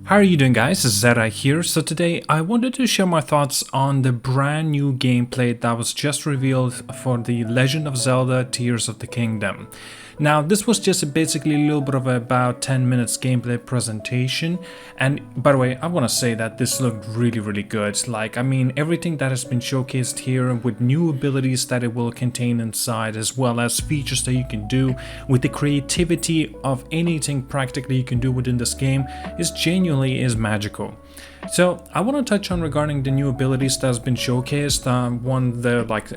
How are you doing, guys? This is ZedEye here. So today I wanted to share my thoughts on the brand new gameplay that was just revealed for the Legend of Zelda Tears of the Kingdom. Now this was just basically a little bit of about 10 minutes gameplay presentation, and by the way I want to say that this looked really good. I mean, everything that has been showcased here with new abilities that it will contain inside, as well as features that you can do with the creativity of anything practically you can do within this game is genuinely magical. So I want to touch on regarding the new abilities that has been showcased.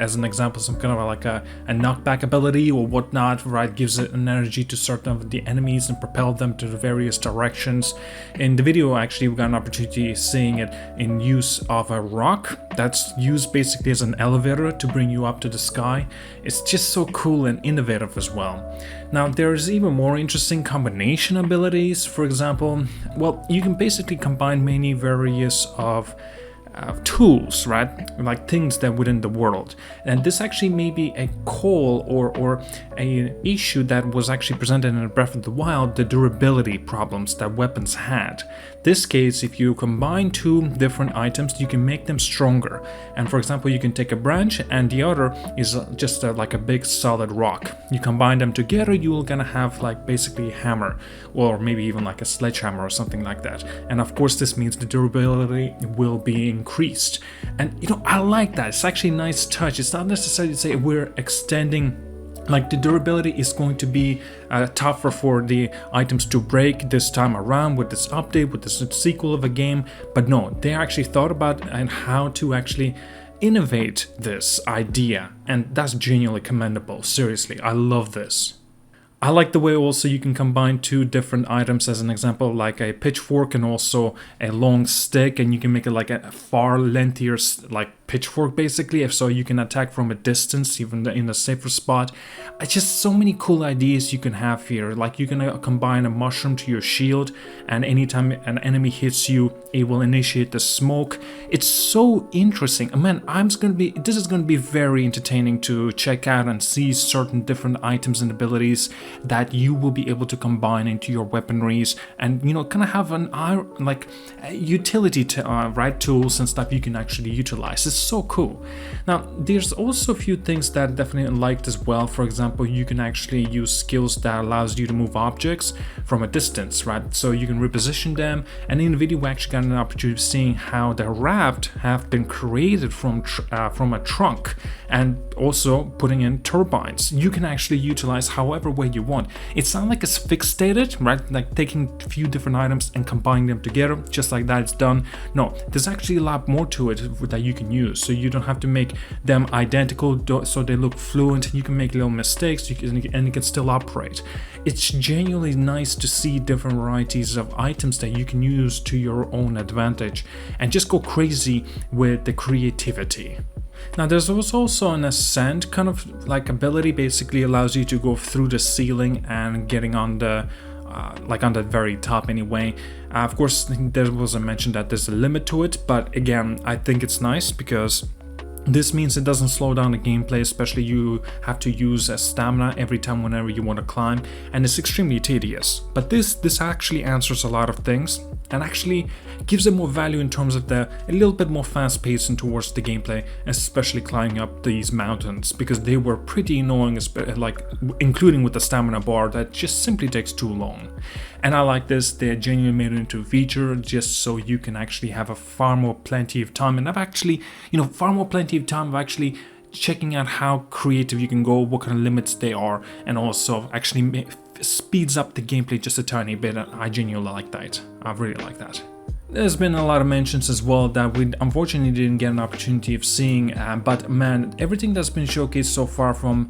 As an example, some kind of like a knockback ability or whatnot, right? Gives it an energy to certain of the enemies and propel them to the various directions. In the video, actually, we got an opportunity seeing it in use of a rock that's used basically as an elevator to bring you up to the sky. It's just so cool and innovative as well. Now, there's even more interesting combination abilities. For example, well, you can basically combine many various of tools, right? Like things that within the world. And this actually may be a call or an issue that was actually presented in Breath of the Wild, the durability problems that weapons had. This case, if you combine two different items, you can make them stronger. And for example, you can take a branch and the other is just like a big solid rock. You combine them together, you're gonna have like basically a hammer, or maybe even like a sledgehammer or something like that. And of course, this means the durability will be increased. And you know, I like that. It's actually a nice touch. It's not necessarily to say we're extending, like the durability is going to be tougher for the items to break this time around with this update, with this sequel of a game. But no, they actually thought about and how to actually innovate this idea, and that's genuinely commendable. Seriously, I love this. I like the way also you can combine two different items, as an example, like a pitchfork and also a long stick, and you can make it like a far lengthier like pitchfork basically, if so you can attack from a distance, even in a safer spot. It's just so many cool ideas you can have here. Like you can combine a mushroom to your shield, and anytime an enemy hits you, it will initiate the smoke. It's so interesting. Man, this is gonna be very entertaining to check out and see certain different items and abilities that you will be able to combine into your weaponries, and you know, kind of have an utility right, tools and stuff you can actually utilize. It's so cool. Now there's also a few things that I definitely liked as well. For example, you can actually use skills that allows you to move objects from a distance, right? So you can reposition them, and in the video we actually got an opportunity of seeing how the raft have been created from a trunk, and also putting in turbines. You can actually utilize however way you want. It's not like it's fixated, right? Like taking a few different items and combining them together, just like that, it's done. No, there's actually a lot more to it that you can use. So you don't have to make them identical so they look fluent. You can make little mistakes, and it can still operate. It's genuinely nice to see different varieties of items that you can use to your own advantage and just go crazy with the creativity. Now there's also an ascent kind of like ability, basically allows you to go through the ceiling and getting on the on the very top anyway. Of course, there was a mention that there's a limit to it, but again, I think it's nice because this means it doesn't slow down the gameplay, especially you have to use a stamina every time whenever you want to climb, and it's extremely tedious. But this actually answers a lot of things and actually gives it more value in terms of a little bit more fast pacing towards the gameplay, especially climbing up these mountains, because they were pretty annoying, like including with the stamina bar that just simply takes too long. And I like this, they genuinely made it into a feature just so you can actually have a far more plenty of time, and I've actually, far more plenty of time of actually checking out how creative you can go, what kind of limits they are, and also actually speeds up the gameplay just a tiny bit. I genuinely like that. I really like that. There's been a lot of mentions as well that we unfortunately didn't get an opportunity of seeing, but man, everything that's been showcased so far from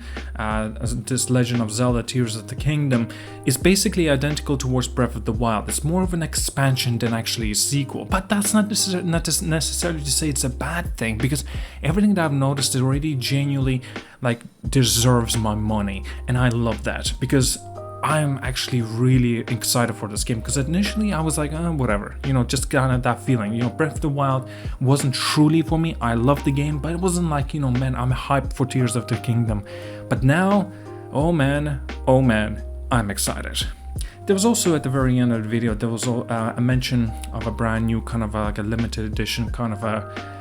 this Legend of Zelda Tears of the Kingdom is basically identical towards Breath of the Wild. It's more of an expansion than actually a sequel, but that's not necessarily to say it's a bad thing, because everything that I've noticed already genuinely like deserves my money, and I love that, because I'm actually really excited for this game, because initially I was like, whatever, just kind of that feeling. Breath of the Wild wasn't truly for me. I loved the game, but it wasn't like, man, I'm hyped for Tears of the Kingdom. But now, oh man, I'm excited. There was also at the very end of the video, there was a mention of a brand new kind of like a limited edition kind of a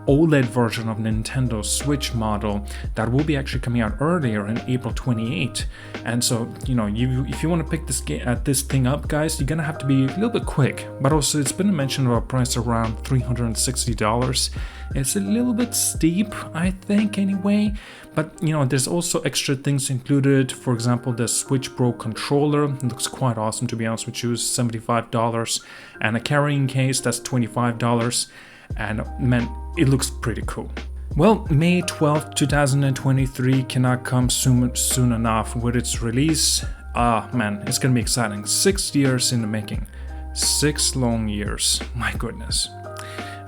OLED version of Nintendo Switch model that will be actually coming out earlier in April 28. And so, you know, if you want to pick this thing up, guys, you're gonna have to be a little bit quick. But also, it's been mentioned of a price around $360. It's a little bit steep, I think, anyway. But, you know, there's also extra things included. For example, the Switch Pro controller. It looks quite awesome, to be honest with you. It's $75. And a carrying case, that's $25. And man, it looks pretty cool. Well, May 12th, 2023 cannot come soon enough with its release. Man, it's gonna be exciting. 6 years in the making. 6 long years. My goodness.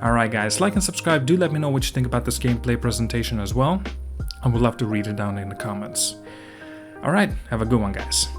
Alright guys, like and subscribe. Do let me know what you think about this gameplay presentation as well. I would love to read it down in the comments. Alright, have a good one, guys.